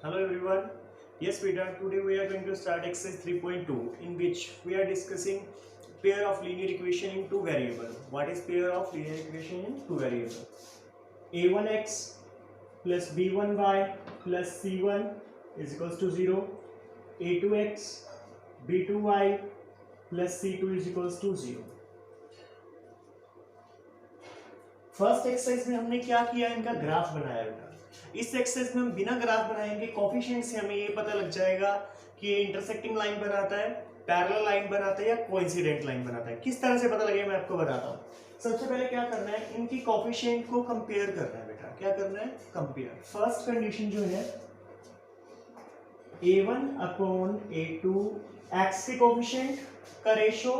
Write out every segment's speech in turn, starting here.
Hello everyone. Yes, Peter. Today we are going to start exercise 3.2, in which we are discussing pair of linear equation in two variable. What is pair of linear equation in two variable? a1x plus b1y plus c1 is equals to 0. a2x b2y plus c2 is equals to 0. First exercise में हमने क्या किया, इनका graph बनाया बेटा। इस exercise में हम बिना ग्राफ बनाएंगे कोफिशिएंट से हमें ये पता लग जाएगा कि ये इंटरसेक्टिंग लाइन बनाता है, पैरेलल लाइन बनाता है या कोइंसिडेंट लाइन बनाता है। किस तरह से पता लगेगा मैं आपको बताता हूँ। सबसे पहले क्या करना है, इनकी कोफिशिएंट को कंपेयर करना है बेटा। क्या करना है? कंपेयर। फर्स्ट कंडीशन जो है a1 अपॉन a2 x के कोफिशिएंट का रेशो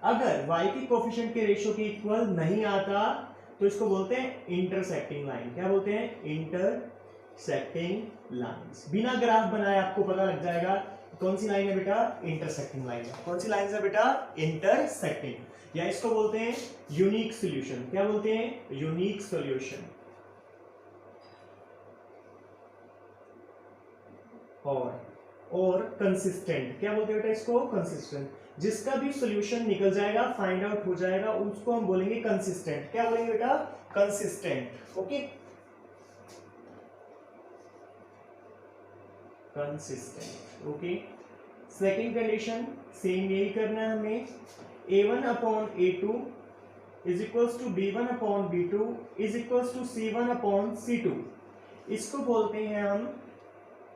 अगर y के कोफिशिएंट के रेशो के इक्वल नहीं आता तो इसको बोलते हैं इंटरसेक्टिंग लाइन। क्या बोलते हैं? Intersecting lines. बिना ग्राफ बनाए आपको पता लग जाएगा कौन सी लाइन है बेटा, इंटरसेक्टिंग लाइन है। कौन सी लाइन है बेटा? इंटरसेक्टिंग। या इसको बोलते हैं यूनिक सॉल्यूशन। क्या बोलते हैं? Unique solution. और कंसिस्टेंट। क्या बोलते हैं बेटा इसको? कंसिस्टेंट। जिसका भी सॉल्यूशन निकल जाएगा, फाइंड आउट हो जाएगा, उसको हम बोलेंगे कंसिस्टेंट। क्या बोलेंगे बेटा? Consistent. Okay, consistent. Okay, second condition same यही करना है हमें। a1 upon a2 is equals to b1 upon b2 is equals to c1 upon c2। इसको बोलते हैं हम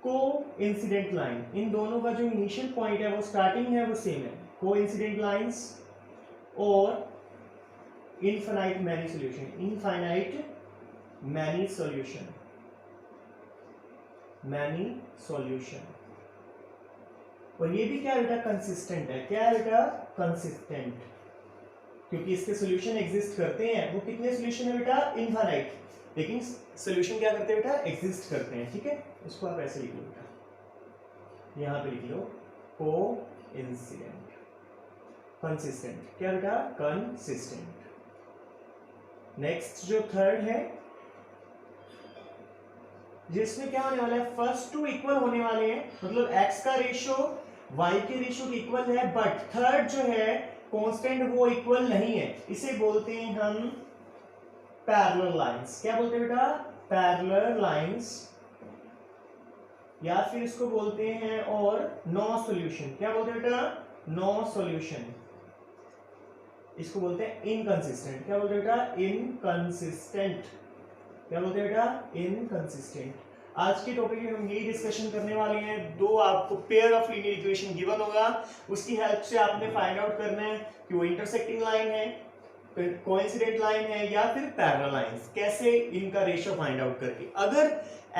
को इंसिडेंट लाइन। इन दोनों का जो इनिशियल पॉइंट है वो स्टार्टिंग है वो सेम है। को इंसिडेंट लाइन्स और infinite many solution. Infinite many solution. Many solution. और ये भी क्या बेटा? कंसिस्टेंट है। क्या है बेटा? कंसिस्टेंट। क्योंकि इसके सॉल्यूशन एग्जिस्ट करते हैं। वो कितने सॉल्यूशन है बेटा? इनफाइनाइट। लेकिन सॉल्यूशन क्या करते हैं बेटा? एग्जिस्ट करते हैं। ठीक है, इसको आप ऐसे लिख लो बेटा, यहां पे लिख लो को इंसिडेंट। कंसिस्टेंट। क्या बेटा? कंसिस्टेंट। नेक्स्ट जो थर्ड है, जिसमें क्या होने वाला है, फर्स्ट टू इक्वल होने वाले हैं, मतलब x का रेशो y के रेशो के इक्वल है, बट थर्ड जो है कांस्टेंट वो इक्वल नहीं है। इसे बोलते हैं हम पैरेलल लाइंस। क्या बोलते हैं बेटा? Parallel lines. या फिर इसको बोलते हैं और नो सॉल्यूशन। क्या बोलते हैं बेटा? No solution. इसको बोलते हैं इनकंसिस्टेंट। क्या बोलते हैं बेटा? इनकंसिस्टेंट। क्या बोलते हैं बेटा? इनकंसिस्टेंट। आज के टॉपिक में हम यही डिस्कशन करने वाले हैं। दो आपको pair of linear equation given होगा, उसकी हेल्प से आपने फाइंड आउट करना है कि वो इंटरसेक्टिंग लाइन है, कोइंसिडेंट लाइन है या फिर पैरेलल लाइंस। कैसे? इनका रेशो फाइंड आउट करके। अगर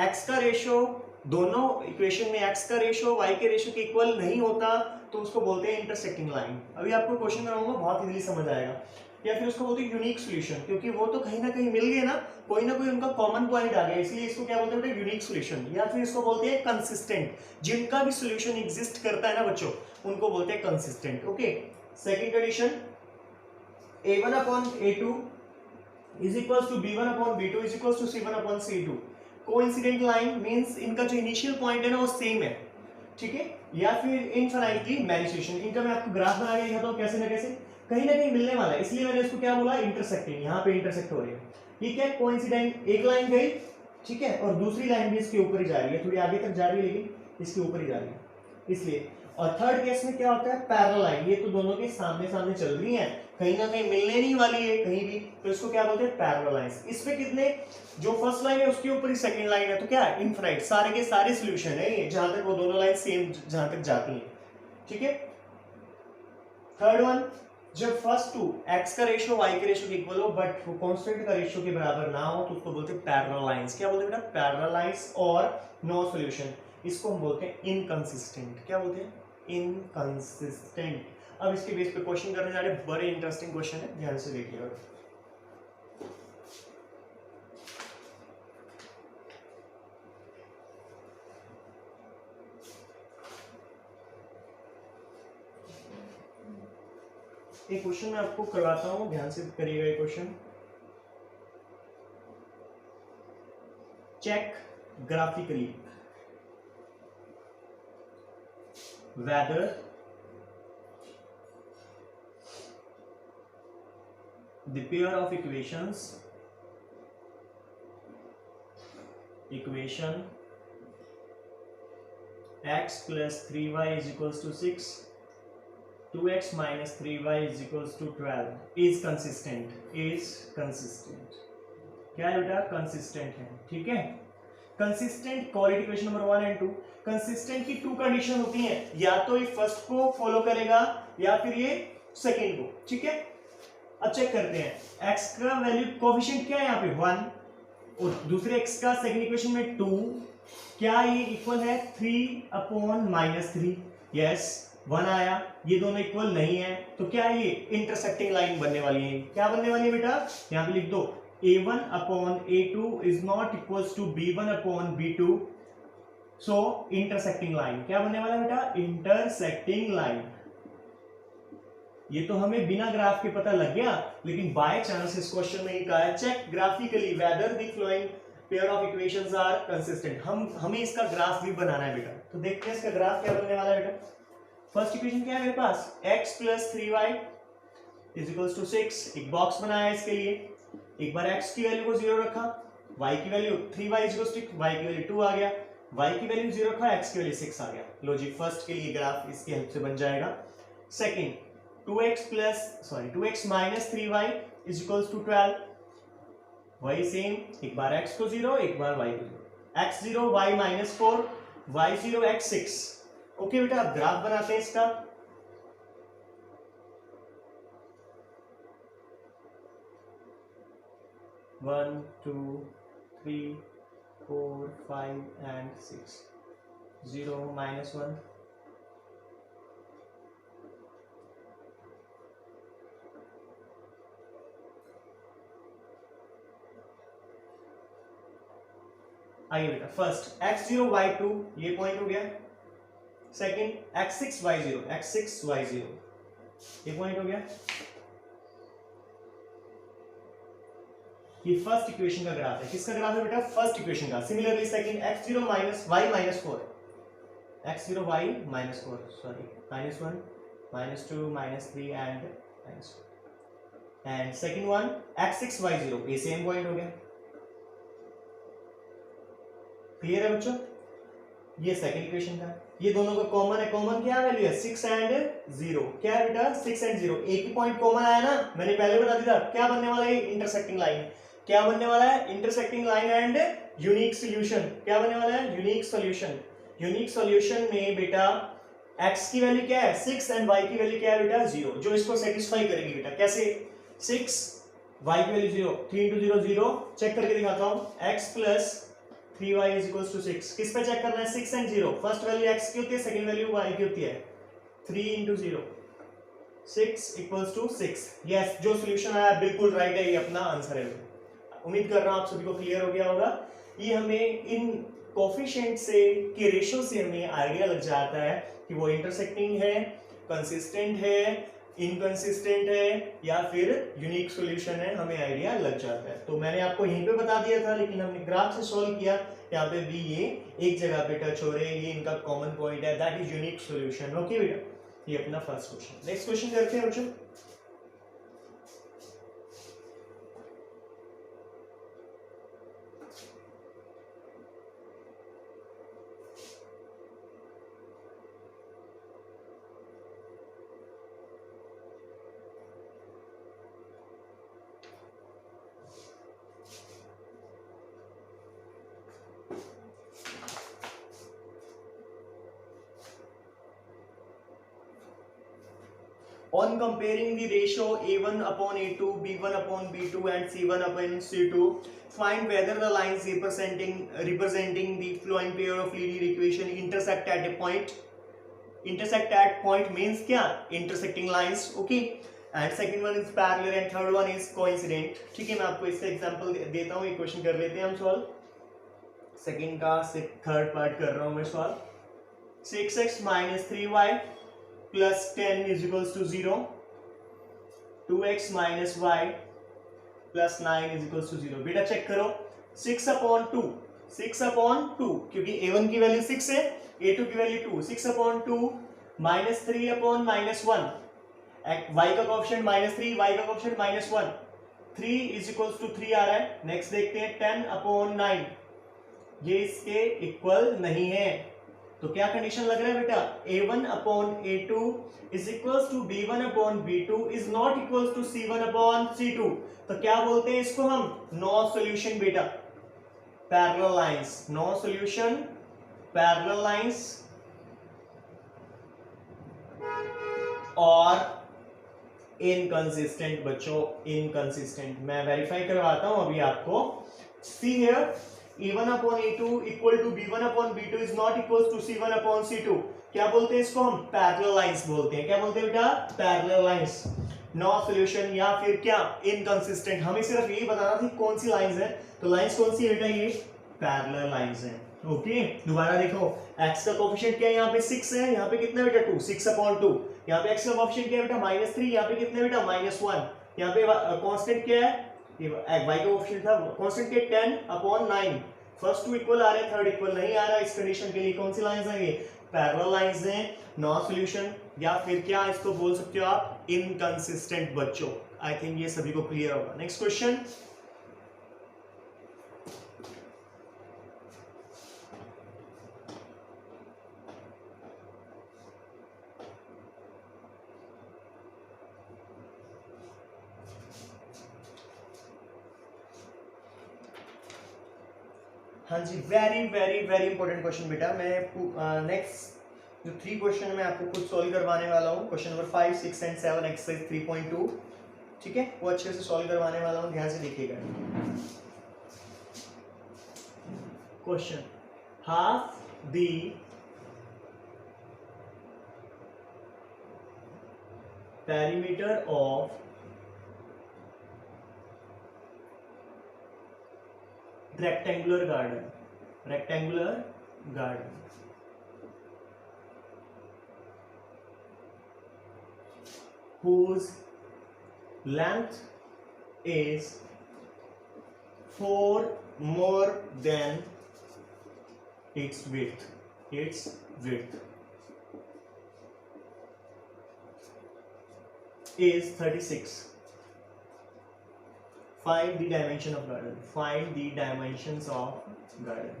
x का रेशो दोनों इक्वेशन में x का रेशो y के रेशो के इक्वल नहीं होता तो उसको बोलते हैं इंटरसेक्टिंग लाइन। अभी आपको क्वेश्चन कराऊंगा, बहुत इजीली समझ आएगा। या फिर उसको बोलते हैं यूनिक सॉल्यूशन, क्योंकि वो तो कहीं ना कहीं मिल गए ना कोई उनका कॉमन पॉइंट आ गया, इसलिए इसको क्या बोलते हैं? Unique solution. या फिर इसको बोलते हैं कंसिस्टेंट। जिनका भी सॉल्यूशन एग्जिस्ट करता है ना बच्चों, उनको बोलते हैं consistent. Okay, second condition a1 upon a2 is equals to b1 upon b2 is equals to c1 upon c2। Coincident line means इनका जो इनिशियल पॉइंट है ना वो सेम है। ठीक है, या फिर इनफाइनाइटली मैनी सॉल्यूशन। इनका मैं आपको ग्राफ बना के दिखाता हूं, कैसे ना कैसे कहीं ना कहीं मिलने वाला है, इसलिए मैंने इसको क्या बोला? इंटरसेक्टिंग। यहाँ पे इंटरसेक्ट हो रही है। ये क्या? कोइंसिडेंट। एक लाइन गई, ठीक है, और दूसरी लाइन भी इसके ऊपर ही जा रही है, थोड़ी आगे तक जा रही है लेकिन इसके ऊपर ही जा रही है, इसलिए। और थर्ड केस में क्या होता है? Parallel line. ये तो दोनों के सामने सामने चल रही हैं, कहीं ना कहीं मिलने नहीं वाली है कहीं भी, तो इसको क्या बोलते हैं? Parallel lines. इसमें कितने, जो फर्स्ट लाइन है उसके ऊपर ही सेकंड लाइन है, तो क्या है? इनफाइनाइट। सारे के सारे सॉल्यूशन है ये, जहां तक वो दोनों लाइन सेम जहां तक जाती हैं। ठीक है, थर्ड वन, जब फर्स्ट टू x का रेशियो y के रेशियो के इक्वल हो बट वो कांस्टेंट का रेशियो के बराबर ना हो तो उसको बोलते हैं पैरेलल लाइंस। क्या बोलते हैं बेटा? पैरेलल लाइंस और नो सॉल्यूशन। इसको हम बोलते हैं इनकंसिस्टेंट। क्या बोलते हैं? इनकंसिस्टेंट। अब इसके बेस पे क्वेश्चन करने जा रहे हैं, बड़े इंटरेस्टिंग क्वेश्चन है, ध्यान से देखिएगा। एक क्वेश्चन मैं आपको करवाता हूं, ध्यान से करिएगा ये question. Check graphically whether the pair of equation x plus 3y is equals to 6, 2x minus 3y is equals to 12 is consistent. क्या है बेटा? कंसिस्टेंट है. ठीक है. Consistent quality equation number 1 and 2. Consistent की 2 कंडीशन होती हैं, या तो ये फर्स्ट को फॉलो करेगा या फिर ये सेकंड को. ठीक है. अब चेक करते हैं. x का वैल्यू कोएफिशिएंट क्या है यहाँ पे? 1 और दूसरे x का सेकंड इक्वेशन में 2. क्या ये इक्वल है 3/-3? यस, 1 आया. ये दोनों इक्वल नहीं है, तो क्या ये इंटरसेक्टिंग लाइन बनने वाली है? क्या बनने वाली है बेटा? यहाँ पे लिख दो a1/a2 is not equals to b1/b2. So intersecting line क्या बनने वाला है बेटा? Intersecting line. ये तो हमें बिना ग्राफ के पता लग गया, लेकिन बाय चांस इस क्वेश्चन में कहा है check graphically whether the following pair of equations are consistent. हमें इसका ग्राफ भी बनाना है बेटा. तो देखते हैं इसका ग्राफ क्या बनने वाला है बेटा. फर्स्ट इक्वेशन क्या है मेरे पास? x plus 3y is equals to 6. एक बॉक्स बनाया है इसके लिए. एक बार x की वैल्यू को 0 रखा, y की value 3y is equals to y की वैल्यू 2 आ गया, y की वैल्यू 0 रखा, x की वैल्यू 6 आ गया. लो जी, फर्स्ट के लिए ग्राफ इसकी हेल्प से बन जाएगा. Second 2x minus 3y is equals to 12. वही सेम, एक बार x को 0, एक बार y को 0. x 0 y minus 4, y 0 x 6. Okay बेटा, अब ग्राफ बनाते हैं इसका. One 2 3 4 5 and 6. 0 minus 1. आइए बेटा, फर्स्ट x0 y2 ये पॉइंट हो गया. सेकंड x6 y0 ये पॉइंट हो गया. ये फर्स्ट इक्वेशन का ग्राफ है. किसका ग्राफ है बेटा? फर्स्ट इक्वेशन का. Similarly second x0 y minus 4 x0 y minus 4 sorry -1 -2 -3 and -4. And second one x6 y0 ये सेम पॉइंट हो गया. क्लियर है बच्चों? ये सेकंड इक्वेशन का. ये दोनों का कॉमन है. कॉमन क्या वैल्यू है? 6 and 0. क्या है बेटा? 6 and 0. एक ही पॉइंट कॉमन आया ना, मैंने पहले बता दिया. क्या बनने वाला है? Intersecting line. क्या बनने वाला है? Intersecting line and unique solution. क्या बनने वाला है? Unique solution. यूनिक सॉल्यूशन में बेटा x की वैल्यू क्या है? 6 एंड y की वैल्यू क्या है बेटा? 0. जो इसको सेटिस्फाई करेगी बेटा. कैसे? 6 y की वैल्यू 0, 3 into 0 0. चेक करके दिखाता हूं. x plus 3y is equals to 6. किस पे चेक करना है? 6 and 0. फर्स्ट वैल्यू x की होती है, सेकंड वैल्यू y की होती है. 3 into 0 6 equals to 6. यस, जो सॉल्यूशन आया बिल्कुल राइट है. ये अपना आंसर है. उम्मीद कर रहा हूं आप सभी को क्लियर हो गया होगा. ये हमें इन कोफिशिएंट से के रेशियो से हमें आइडिया लग जाता है कि वो इंटरसेक्टिंग है, कंसिस्टेंट है, इनकंसिस्टेंट है या फिर यूनिक सॉल्यूशन है. हमें आइडिया लग जाता है. तो मैंने आपको यहीं पे बता दिया था, लेकिन हमने ग्राफ से सॉल्व किया. यहाँ पे भी ये एक जगह पे टच हो रहे हैं. ये इनका कॉमन पॉइंट है, that is unique solution. Okay बेटा, ये अपना फर्स्ट क्वेश्चन. नेक्स्ट क्वेश्चन करते हैं बच्चों. On comparing the ratio a1/a2, b1/b2 and c1/c2, find whether the lines representing the flowing pair of linear equation intersect at a point. Intersect at point means क्या? Intersecting lines. Okay. And second one is parallel and third one is coincident. ठीक है, मैं आपको इसका example देता हूँ. Equation कर लेते हैं हम सॉल्व. सेकंड का थर्ड पार्ट कर रहा हूँ मैं solve. 6x minus 3y plus 10 is equals to 0. 2x minus y plus 9 is equals to 0. बेटा चेक करो. 6/2 क्योंकि a1 की वैल्यू 6 है, a2 की वैल्यू 2. 6/2 -3 अपॉन -1, y का कोएफिशिएंट -3, y का कोएफिशिएंट -1, 3 इज इक्वल टू 3 आ रहा है। नेक्स्ट देखते हैं 10 अपॉन 9, ये इसके इक्वल नहीं है। तो क्या कंडीशन लग रहा है बेटा, a1 upon a2 is equal to b1 upon b2 is not equal to c1 upon c2। तो क्या बोलते हैं इसको हम, नो सॉल्यूशन बेटा, parallel lines, no solution, parallel lines और इनकंसिस्टेंट बच्चों, इनकंसिस्टेंट। मैं वेरीफाई करवाता हूं अभी आपको। See here, a1 upon a2 equal to b1 upon b2 is not equal to c1 upon c2। क्या बोलते हैं इसको हम, पैरेलल लाइंस बोलते हैं। क्या बोलते हैं बेटा, पैरेलल लाइंस, नो सॉल्यूशन या फिर क्या, इनकंसिस्टेंट। हमें सिर्फ यही बताना थी कौन सी लाइंस है। तो लाइंस कौन सी है बेटा, ये पैरेलल लाइंस है। ओके, दोबारा देखो, x का कोएफिशिएंट क्या है, यहाँ पे 6 है, यहाँ पे कितना बेटा 2, 6 अपॉन 2। यहाँ पे x का कोएफिशिएंट क्या है बेटा, -3, यहाँ पे कितने बेटा -1। यहाँ पे कांस्टेंट क्या है, ये y का कोएफिशिएंट था, कांस्टेंट क्या है 10 अपॉन 9। फर्स्ट टू इक्वल आ रहे हैं, थर्ड इक्वल नहीं आ रहा। इस कंडीशन के लिए कौन सी लाइंस है, ये पैरेलल लाइंस हैं, नो सॉल्यूशन या फिर क्या इसको बोल सकते हो आप, इनकंसिस्टेंट बच्चों। आई थिंक ये सभी को क्लियर होगा। नेक्स्ट क्वेश्चन, हाँ जी, very very very important question बेटा। मैं नेक्स्ट जो 3 क्वेश्चन है मैं आपको खुद सॉल्व करवाने वाला हूँ। क्वेश्चन नंबर 5, 6 एंड 7 एक्सरसाइज 3.2, ठीक है, वो अच्छे से सॉल्व करवाने वाला हूँ, ध्यान से देखिएगा। Question, half the perimeter of rectangular garden whose length is 4 more than its width is 36. Find the dimension of garden. Find the dimensions of garden.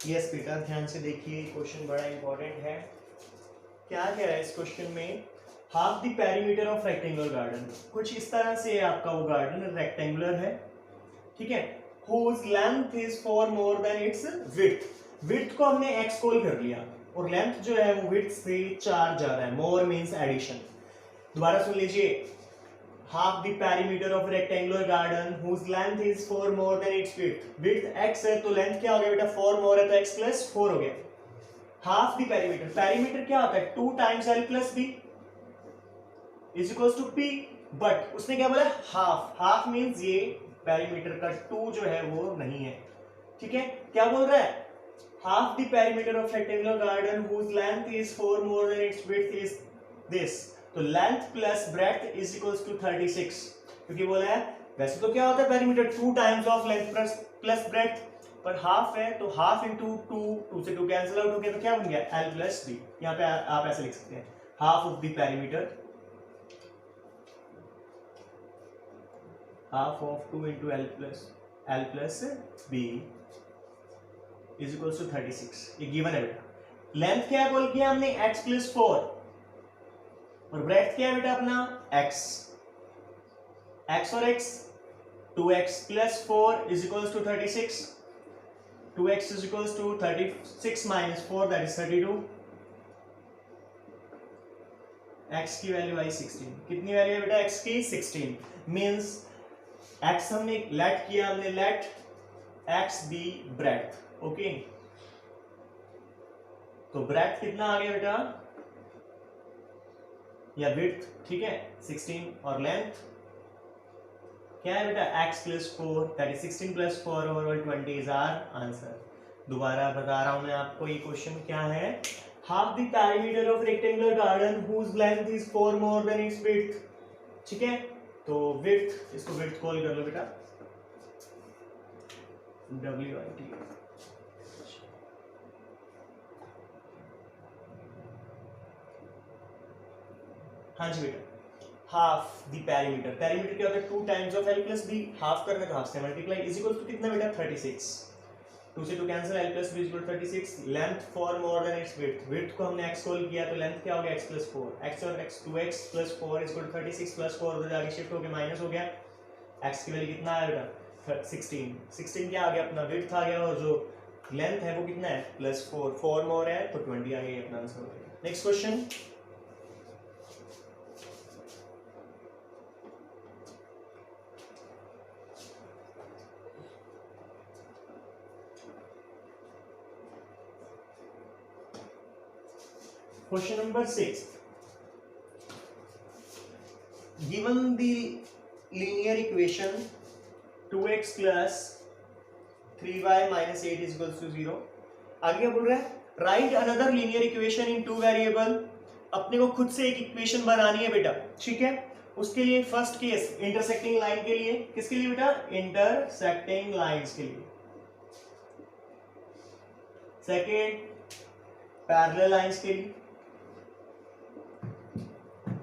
Yes बेटा, ध्यान से देखिए, क्वेश्चन बड़ा इंपॉर्टेंट है। क्या कह रहा है इस क्वेश्चन में, half the perimeter of rectangular garden. कुछ इस तरह से आपका वो गार्डन रेक्टेंगुलर है, ठीक है, whose length is 4 more than its width। Width को हमने x कॉल कर लिया और लेंथ जो है वो विड्थ से 4 ज्यादा है। More means addition. दोबारा सुन लीजिए, half the perimeter of rectangular garden whose length is 4 more than its width. Width x है तो लेंथ क्या हो गया बेटा, 4 मोर है तो x प्लस 4 हो गया। हाफ द पेरीमीटर, पेरीमीटर क्या होता है, 2 times l plus b is equals to p। But उसने क्या बोला, हाफ। हाफ मींस ये पेरीमीटर का 2 जो है वो नहीं है, ठीक है। क्या बोल रहा है, half the perimeter of rectangular garden whose length is 4 more than its width is this। तो length plus breadth is equals to 36। क्योंकि बोला है, वैसे तो क्या होता है perimeter 2 times of length plus breadth, पर हाफ है तो हाफ इंटू 2, 2 से 2 कैंसिल आउट हो गया तो क्या बन गया, l प्लस b। यहाँ पे आप ऐसे लिख सकते हैं, half of the perimeter, half of 2 into l plus b is equals to 36। ये गिवन है बेटा। लेंथ क्या है बोल किया हमने, x प्लस 4 और ब्रेड्थ क्या है बेटा अपना x। x और x, 2x plus 4 is equals to 36। 2x is equals to 36 minus 4 that is 32। x की वैल्यू आई 16। कितनी वैल्यू है बेटा x की, 16। मींस x हमने लेट किया, हमने let x be breadth. Okay, तो ब्रेड्थ कितना आ गया बेटा, या विड्थ, ठीक है 16, और लेंथ क्या है बेटा x plus 4 that is 16 plus 4 over 20 is our answer. दोबारा बता रहा हूं मैं आपको, ये क्वेश्चन क्या है, half the perimeter of rectangular garden whose length is 4 more than its width, ठीक है। तो विड्थ, इसको विड्थ कॉल कर लो बेटा WIT। हाँ जी बेटा, हाफ द पेरीमीटर। पेरीमीटर क्या होता है? 2 times of l plus b, half करना तो हाफ से मल्टीप्लाई, इज इक्वल टू कितना बेटा? 36। 2 से 2 cancel, l plus b is equal to 36। Length four more than its width, width को हमने x कॉल किया तो लेंथ क्या हो गया? x plus 4। x और x 2x plus 4 is equal to 36 plus 4 उधर आगे शिफ्ट होके माइनस हो गया। x की वैल्यू कितना आया बेटा? 16। 16 क्या आ गया अपना? विड्थ आ गया, और जो लेंथ है वो कितना है? प्लस 4। 4 मोर है तो 20 आ गया, अपना आंसर हो गया। Next question, question number 6, given the linear equation 2x plus 3y minus 8 is equals to 0, आगे बोल रहा है right another linear equation in 2 variable. अपने को खुद से एक इक्वेशन बनानी है बेटा, ठीक है। उसके लिए फर्स्ट केस इंटरसेक्टिंग लाइन के लिए, किसके लिए बेटा? इंटरसेक्टिंग लाइंस के लिए। सेकेंड पैरेलल लाइंस के लिए,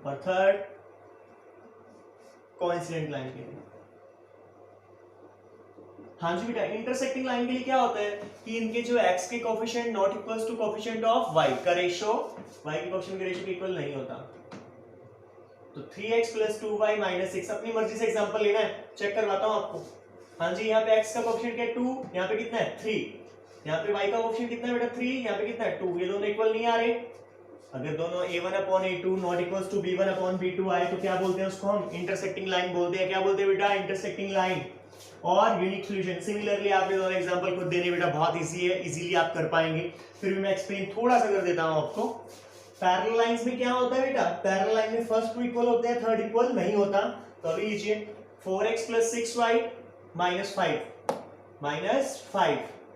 और थर्ड कोइंसिडेंट लाइन के लिए। हाँ जी बेटा, इंटरसेक्टिंग लाइन के लिए क्या होता है कि इनके जो x के coefficient not equals to coefficient of y का रेशियो, y के कोफिशिएंट के रेशियो के इक्वल नहीं होता। तो 3x प्लस 2y माइनस 6, अपनी मर्जी से एग्जांपल लेना है, चेक करवाता हूं आपको। हाँ जी, यहाँ पे x का कोफिशिएंट क्या है? 2, यहाँ पे कितना है? 3। यहाँ पे y का कोफिशिएंट कितना है बेटा? 3, यहाँ पे कितना है? 2। ये दोनों इक्वल नहीं आ रहे। अगर दोनों a1/a2 not equals to b1/b2 आए तो क्या बोलते हैं उसको? हम इंटरसेक्टिंग लाइन बोलते हैं। क्या बोलते हैं बेटा? इंटरसेक्टिंग लाइन और यूनिक सॉल्यूशन। सिमिलरली आपने दोनों एग्जांपल खुद देने बेटा, बहुत इजी है, इजीली आप कर पाएंगे। फिर भी मैं एक्सप्लेन थोड़ा सा कर देता हूं आपको। पैरेलल लाइंस में क्या होता है बेटा? पैरेलल लाइन में फर्स्ट 2 इक्वल होते हैं, थर्ड इक्वल नहीं होता। तो अभी लीजिए 4x प्लस 6y माइनस 5।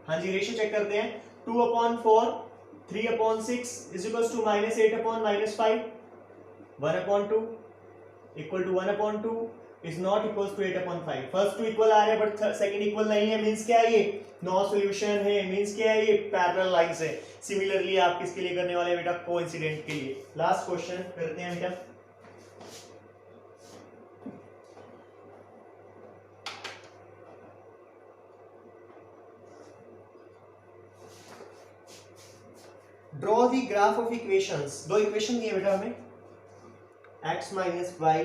हाँ जी, रेशियो चेक करते हैं। 2/4 3/6 is equals to minus 8/-5। 1/2 equal to 1/2 is not equals to 8/5। First 2 equal आ रहे हैं बट सेकंड इक्वल नहीं है, मींस क्या है? ये नो सॉल्यूशन है, मींस क्या है? ये पैरेलल लाइंस है। सिमिलरली आप किसके लिए करने वाले हैं बेटा? कोइंसिडेंट के लिए। लास्ट क्वेश्चन करते हैं बेटा। Draw the graph of equations. दो इक्वेशन दिए बेटा हमें, x माइनस वाई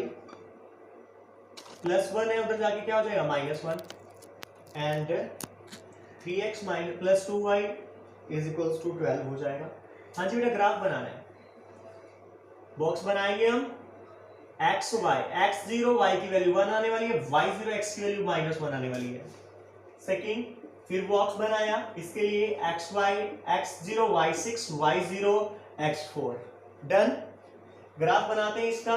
प्लस 1 है, उधर जाके क्या हो जाएगा? -1, and 3x minus plus 2y is equals to 12 हो जाएगा। हाँ जी बेटा, ग्राफ बनाना है। बॉक्स बनाएंगे हम x y, x0 y की वैल्यू 1 आने वाली है, y0 x की वैल्यू -1 आने वाली है। सेकंड, फिर बॉक्स बनाया इसके लिए xy, x0 y6 y0 x4। Done. Graph बनाते हैं इसका।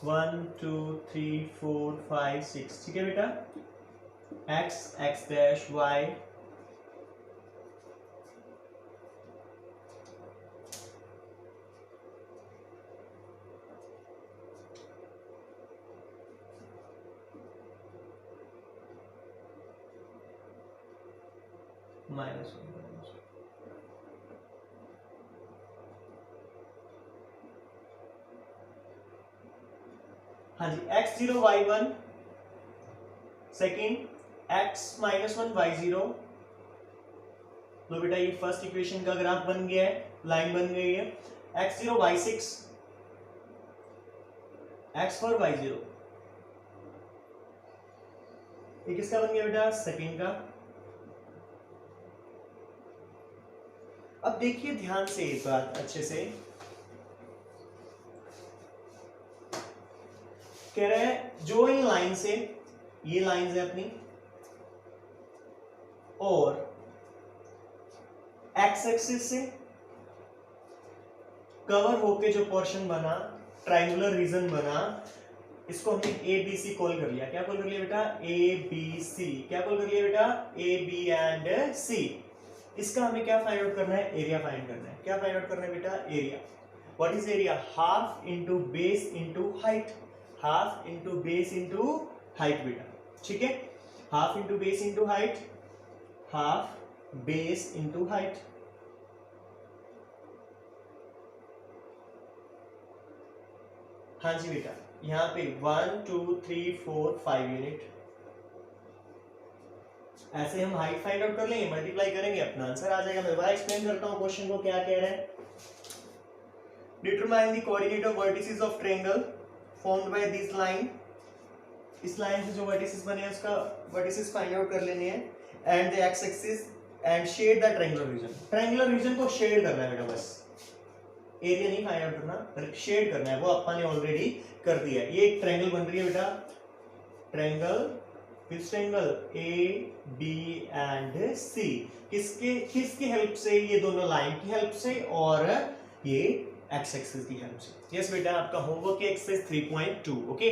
वन 2 3 4 5 6, ठीक है बेटा। x dash y -1। हाँ जी, x0 y1, second x -1 y0। तो बेटा ये फर्स्ट इक्वेशन का ग्राफ बन गया है, लाइन बन गई है। x0 y6 x4 y0, ये किसका बन गया बेटा? सेकेंड का। अब देखिए ध्यान से एक बात अच्छे से, कह रहे हैं जो इन लाइन से, ये लाइन है अपनी, और एक्स एक्सिस से कवर होके जो पोर्शन बना, ट्रायंगुलर रीजन बना, इसको हमने ए बी सी कॉल कर लिया। क्या कॉल कर लिया बेटा? A B C. क्या कॉल कर लिया बेटा? A B and C. इसका हमें क्या फाइंड आउट करना है, एरिया फाइंड करना है। क्या फाइंड आउट करना है बेटा, area. What is area, half into base into height, half into base into height बेटा, ठीक है। Half into base into height, half base into height. हाँ जी बेटा, यहाँ पे 1 2 3 4 5 यूनिट। ऐसे हम हाइट फाइंड आउट कर लेंगे, मल्टीप्लाई करेंगे, अपना आंसर आ जाएगा। मैं दोबारा एक्सप्लेन करता हूँ क्वेश्चन को, क्या कह रहे हैं। Determine the coordinate of vertices of triangle formed by this line. इस लाइन से जो वर्टिसेस बने हैं उसका वर्टिसेस फाइंड आउट कर लेने हैं, and the x axis and shade the triangular region. Triangular region को शेड करना है बेटा, बस एरिया नहीं फाइंड आउट करना, शेड करना है, वो अपन ने ऑलरेडी कर दिया है। ये एक ट्रायंगल बन रही है बेटा, triangle which triangle A B and C. किसकी हेल्प से, ये दोनों लाइन की हेल्प से और ये एक्स एक्सिस की हेल्प से। यस बेटा, आपका होमवर्क है एक्सरसाइज 3.2। ओके।